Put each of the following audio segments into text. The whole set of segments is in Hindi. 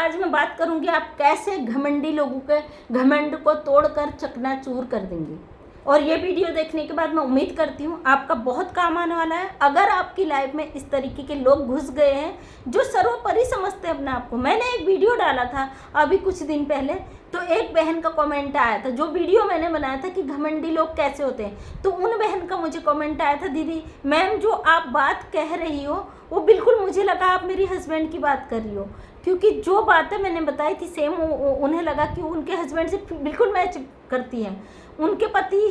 आज मैं बात करूंगी आप कैसे घमंडी लोगों के घमंड को तोड़कर चकनाचूर कर देंगे। और ये वीडियो देखने के बाद मैं उम्मीद करती हूँ आपका बहुत काम आने वाला है। अगर आपकी लाइफ में इस तरीके के लोग घुस गए हैं जो सर्वोपरि समझते हैं अपने आप को। मैंने एक वीडियो डाला था अभी कुछ दिन पहले, तो एक बहन का कमेंट आया था, जो वीडियो मैंने बनाया था कि घमंडी लोग कैसे होते हैं, तो उन बहन का मुझे कमेंट आया था, दीदी मैम जो आप बात कह रही हो वो बिल्कुल मुझे लगा आप मेरी हस्बैंड की बात कर रही हो, क्योंकि जो बातें मैंने बताई थी सेम उन्हें लगा कि उनके हस्बैंड से बिल्कुल मैच करती हैं। उनके पति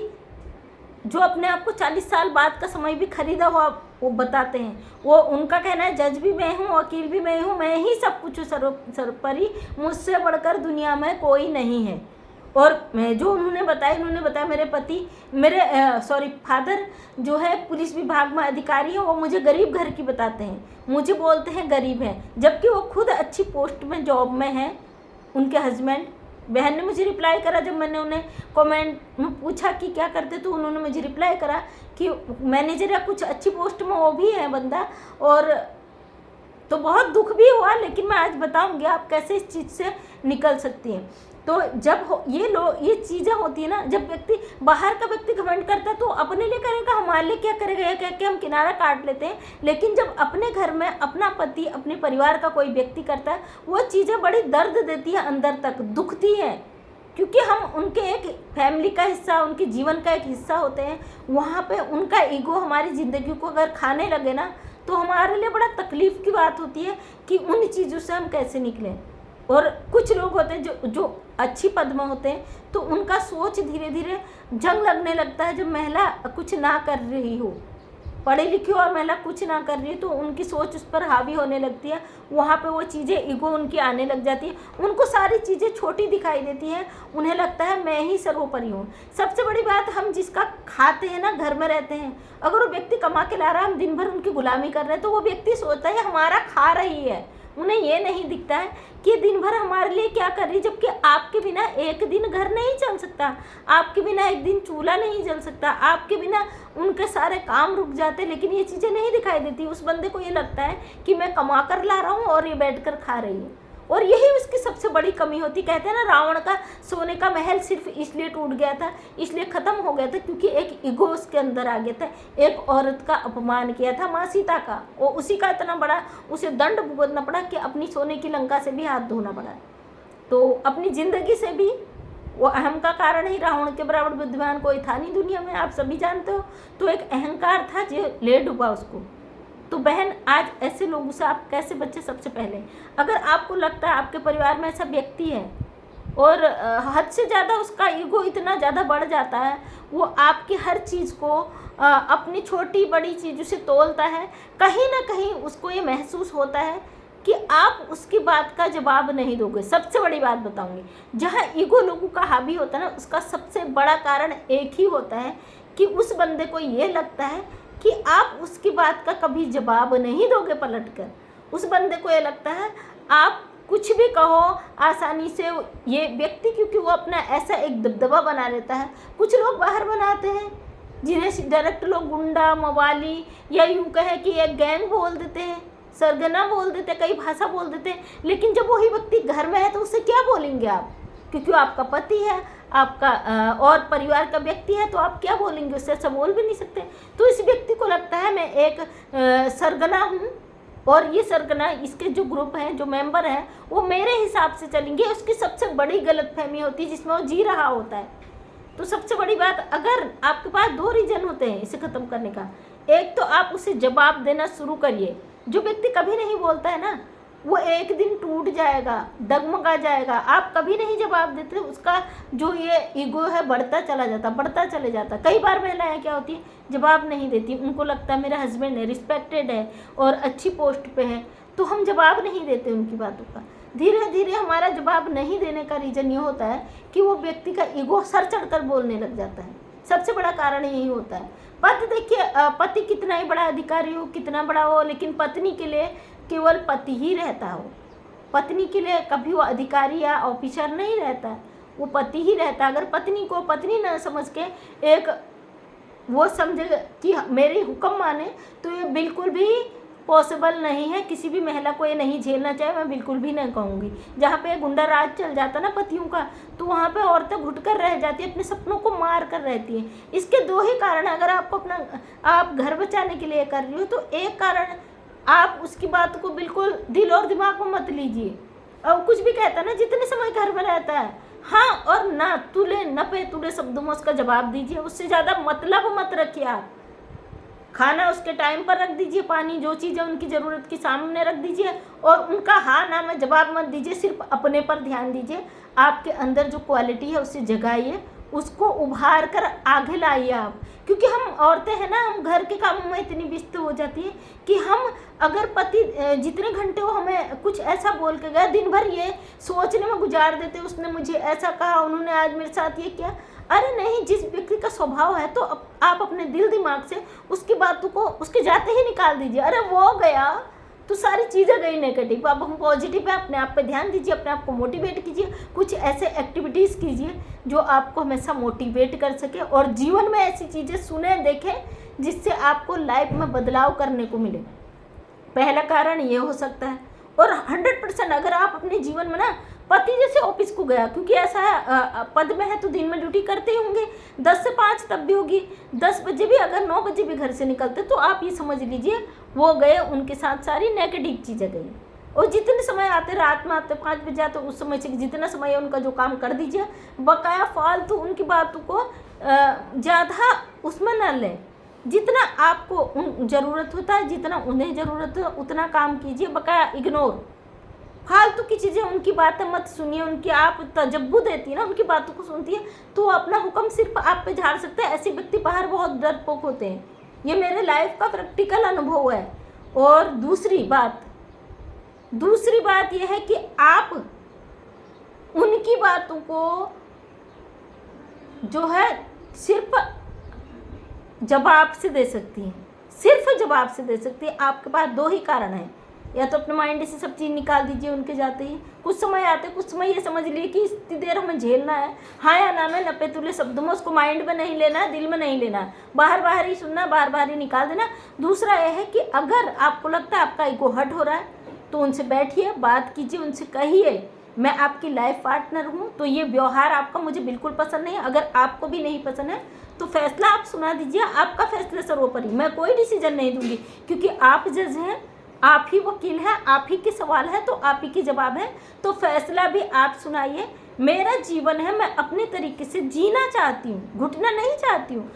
जो अपने आप को 40 साल बाद का समय भी खरीदा हुआ वो बताते हैं, वो उनका कहना है जज भी मैं हूँ, वकील भी मैं हूँ, मैं ही सब कुछ हूँ, सर्वोपरि मुझसे बढ़कर दुनिया में कोई नहीं है। और जो उन्होंने बताया मेरे पति फादर जो है पुलिस विभाग में अधिकारी है, वो मुझे गरीब घर की बताते हैं, मुझे बोलते हैं गरीब हैं, जबकि वो खुद अच्छी पोस्ट में जॉब में हैं उनके हस्बैंड। बहन ने मुझे रिप्लाई करा, जब मैंने उन्हें कमेंट में पूछा कि क्या करते, तो उन्होंने मुझे रिप्लाई करा कि मैनेजर या कुछ अच्छी पोस्ट में वो भी है बंदा। और तो बहुत दुख भी हुआ, लेकिन मैं आज बताऊंगी आप कैसे इस चीज़ से निकल सकती हैं। तो जब ये चीज़ें होती है ना, जब बाहर का व्यक्ति घमंड करता है तो अपने लिए करेगा, हमारे लिए क्या करेगा कह के हम किनारा काट लेते हैं। लेकिन जब अपने घर में अपना पति अपने परिवार का कोई व्यक्ति करता है, वो चीज़ें बड़ी दर्द देती है, अंदर तक दुखती है, क्योंकि हम उनके एक फैमिली का हिस्सा, उनके जीवन का एक हिस्सा होते हैं। वहाँ पे उनका ईगो हमारी ज़िंदगी को अगर खाने लगे ना, तो हमारे लिए बड़ा तकलीफ़ की बात होती है कि उन चीज़ों से हम कैसे निकलें। और कुछ लोग होते हैं जो अच्छी पद में होते हैं, तो उनका सोच धीरे धीरे जंग लगने लगता है। जब महिला कुछ ना कर रही हो, पढ़ी लिखी और महिला कुछ ना कर रही है, तो उनकी सोच उस पर हावी होने लगती है। वहाँ पे वो चीज़ें ईगो उनकी आने लग जाती है, उनको सारी चीज़ें छोटी दिखाई देती हैं, उन्हें लगता है मैं ही सर्वोपरि हूँ। सबसे बड़ी बात, हम जिसका खाते हैं ना, घर में रहते हैं, अगर वो व्यक्ति कमा के ला रहा है, हम दिन भर उनकी गुलामी कर रहे हैं, तो वो व्यक्ति सोचता है हमारा खा रही है। उन्हें ये नहीं दिखता है कि दिन भर हमारे लिए क्या कर रही है, जबकि आपके बिना एक दिन घर नहीं चल सकता, आपके बिना एक दिन चूल्हा नहीं जल सकता, आपके बिना उनके सारे काम रुक जाते। लेकिन ये चीज़ें नहीं दिखाई देती। उस बंदे को ये लगता है कि मैं कमा कर ला रहा हूँ और ये बैठ कर खा रही है, और यही उसकी सबसे बड़ी कमी होती। कहते हैं ना, रावण का सोने का महल सिर्फ इसलिए टूट गया था, इसलिए ख़त्म हो गया था क्योंकि एक ईगो उसके अंदर आ गया था। एक औरत का अपमान किया था, माँ सीता का, वो उसी का इतना बड़ा उसे दंड भुगतना पड़ा कि अपनी सोने की लंका से भी हाथ धोना पड़ा। तो अपनी ज़िंदगी से भी वो अहम का कारण ही, रावण के बराबर बुद्धिमान कोई था नहीं दुनिया में, आप सभी जानते हो। तो एक अहंकार था जो ले डूबा उसको। तो बहन, आज ऐसे लोगों से आप कैसे बचे? सबसे पहले, अगर आपको लगता है आपके परिवार में ऐसा व्यक्ति है और हद से ज़्यादा उसका ईगो इतना ज़्यादा बढ़ जाता है, वो आपकी हर चीज़ को अपनी छोटी बड़ी चीज़ों से तोलता है, कहीं ना कहीं उसको ये महसूस होता है कि आप उसकी बात का जवाब नहीं दोगे। सबसे बड़ी बात बताऊंगी, जहाँ ईगो लोगों का हावी होता है ना, उसका सबसे बड़ा कारण एक ही होता है कि उस बंदे को ये लगता है कि आप उसकी बात का कभी जवाब नहीं दोगे पलटकर। उस बंदे को ये लगता है आप कुछ भी कहो आसानी से, ये व्यक्ति क्योंकि वो अपना ऐसा एक दबदबा बना लेता है। कुछ लोग बाहर बनाते हैं जिन्हें डायरेक्ट लोग गुंडा, मवाली या यूँ कहे कि एक गैंग बोल देते हैं, सरगना बोल देते हैं, कई भाषा बोल देते हैं। लेकिन जब वही व्यक्ति घर में है तो उससे क्या बोलेंगे आप? क्योंकि आपका पति है, आपका और परिवार का व्यक्ति है, तो आप क्या बोलेंगे? उससे अच्छा बोल भी नहीं सकते। तो इस व्यक्ति को लगता है मैं एक सरगना हूँ, और ये सरगना, इसके जो ग्रुप हैं, जो मेंबर हैं, वो मेरे हिसाब से चलेंगे। उसकी सबसे बड़ी गलतफहमी होती है जिसमें वो जी रहा होता है। तो सबसे बड़ी बात, अगर आपके पास 2 रीजन होते हैं इसे ख़त्म करने का। एक तो आप उसे जवाब देना शुरू करिए। जो व्यक्ति कभी नहीं बोलता है ना, वो एक दिन टूट जाएगा, डगमगा जाएगा। आप कभी नहीं जवाब देते, उसका जो ये ईगो है बढ़ता चले जाता। कई बार महिलाएं क्या होती है, जवाब नहीं देती, उनको लगता है मेरा हस्बैंड है, रिस्पेक्टेड है और अच्छी पोस्ट पे है, तो हम जवाब नहीं देते उनकी बातों का। धीरे धीरे हमारा जवाब नहीं देने का रीज़न ये होता है कि वो व्यक्ति का ईगो सर चढ़कर बोलने लग जाता है। सबसे बड़ा कारण यही होता है। पति देखिए, पति कितना ही बड़ा अधिकारी हो, कितना बड़ा हो, लेकिन पत्नी के लिए केवल पति ही रहता हो। पत्नी के लिए कभी वो अधिकारी या ऑफिसर नहीं रहता, वो पति ही रहता। अगर पत्नी को पत्नी न समझ के एक वो समझे कि मेरी हुक्म माने, तो ये बिल्कुल भी पॉसिबल नहीं है, किसी भी महिला को ये नहीं झेलना चाहिए, मैं बिल्कुल भी नहीं कहूँगी। जहाँ पे गुंडा राज चल जाता ना पतियों का, तो वहाँ पे औरतें घुट कर रह जाती है, अपने सपनों को मार कर रहती हैं। इसके दो ही कारण है। अगर आपको आप घर बचाने के लिए कर रही हो, तो एक कारण आप उसकी बात को बिल्कुल दिल और दिमाग में मत लीजिए। और कुछ भी कहता है ना, जितने समय घर में रहता है, हाँ और ना तुले नपे तुले शब्दों में उसका जवाब दीजिए। उससे ज़्यादा मतलब मत रखिए। आप खाना उसके टाइम पर रख दीजिए, पानी जो चीज़ें उनकी ज़रूरत की सामने रख दीजिए, और उनका हाँ ना में जवाब मत दीजिए। सिर्फ अपने पर ध्यान दीजिए। आपके अंदर जो क्वालिटी है उसे जगाइए, उसको उभार कर आगे लाइए आप। क्योंकि हम औरतें हैं ना, हम घर के कामों में इतनी व्यस्त हो जाती है कि हम अगर पति जितने घंटे वो हमें कुछ ऐसा बोल के गया, दिन भर ये सोचने में गुजार देते, उसने मुझे ऐसा कहा, उन्होंने आज मेरे साथ ये किया। अरे नहीं, जिस व्यक्ति का स्वभाव है तो आप अपने दिल दिमाग से उसकी बातों को उसके जाते ही निकाल दीजिए। अरे वो गया तो सारी चीज़ें गई नेगेटिव। अब हम पॉजिटिव है, अपने आप पे ध्यान दीजिए, अपने आप को मोटिवेट कीजिए, कुछ ऐसे एक्टिविटीज़ कीजिए जो आपको हमेशा मोटिवेट कर सके, और जीवन में ऐसी चीज़ें सुने देखें जिससे आपको लाइफ में बदलाव करने को मिले। पहला कारण ये हो सकता है। और 100% अगर आप अपने जीवन में ना, पति जैसे ऑफिस को गया, क्योंकि ऐसा है पद में है तो दिन में ड्यूटी करते ही होंगे, 10 से 5 तब भी होगी, 10 बजे भी, अगर 9 बजे भी घर से निकलते, तो आप ये समझ लीजिए वो गए, उनके साथ सारी नेगेटिव चीज़ें गई। और जितने समय आते, रात में आते 5 बजे आते, उस समय से जितना समय है उनका जो काम कर दीजिए। बकाया फालतू उनकी बातों को ज़्यादा उसमें न लें। जितना आपको ज़रूरत होता है, जितना उन्हें ज़रूरत है उतना काम कीजिए, बकाया इग्नोर। फालतू की चीज़ें, उनकी बातें मत सुनिए। उनकी आप तजब्बु देती है ना, उनकी बातों को सुनती है तो अपना हुक्म सिर्फ आप पे झाड़ सकते हैं। ऐसे व्यक्ति बाहर बहुत डरपोक होते हैं। ये मेरे लाइफ का प्रैक्टिकल अनुभव है। और दूसरी बात यह है कि आप उनकी बातों को जो है सिर्फ जवाब से दे सकती हैं, सिर्फ जवाब से दे सकती है। आपके पास दो ही कारण हैं, या तो अपने माइंड से सब चीज़ निकाल दीजिए उनके जाते ही। कुछ समय आते, कुछ समय ये समझ लिए कि इतनी देर हमें झेलना है, हाँ या ना में नपे तुले शब्दों में, उसको माइंड में नहीं लेना है, दिल में नहीं लेना है, बाहर ही सुनना, बाहर ही निकाल देना। दूसरा यह है कि अगर आपको लगता है आपका ईगो हर्ट हो रहा है, तो उनसे बैठिए, बात कीजिए, उनसे कहिए मैं आपकी लाइफ पार्टनर हूँ, तो ये व्यवहार आपका मुझे बिल्कुल पसंद नहीं है। अगर आपको भी नहीं पसंद है तो फैसला आप सुना दीजिए, आपका फैसला सर्वोपरि। मैं कोई डिसीजन नहीं दूंगी, क्योंकि आप जज हैं, आप ही वकील हैं, आप ही के सवाल है तो आप ही के जवाब है। तो फैसला भी आप सुनाइए। मेरा जीवन है, मैं अपने तरीके से जीना चाहती हूँ, घुटना नहीं चाहती हूँ।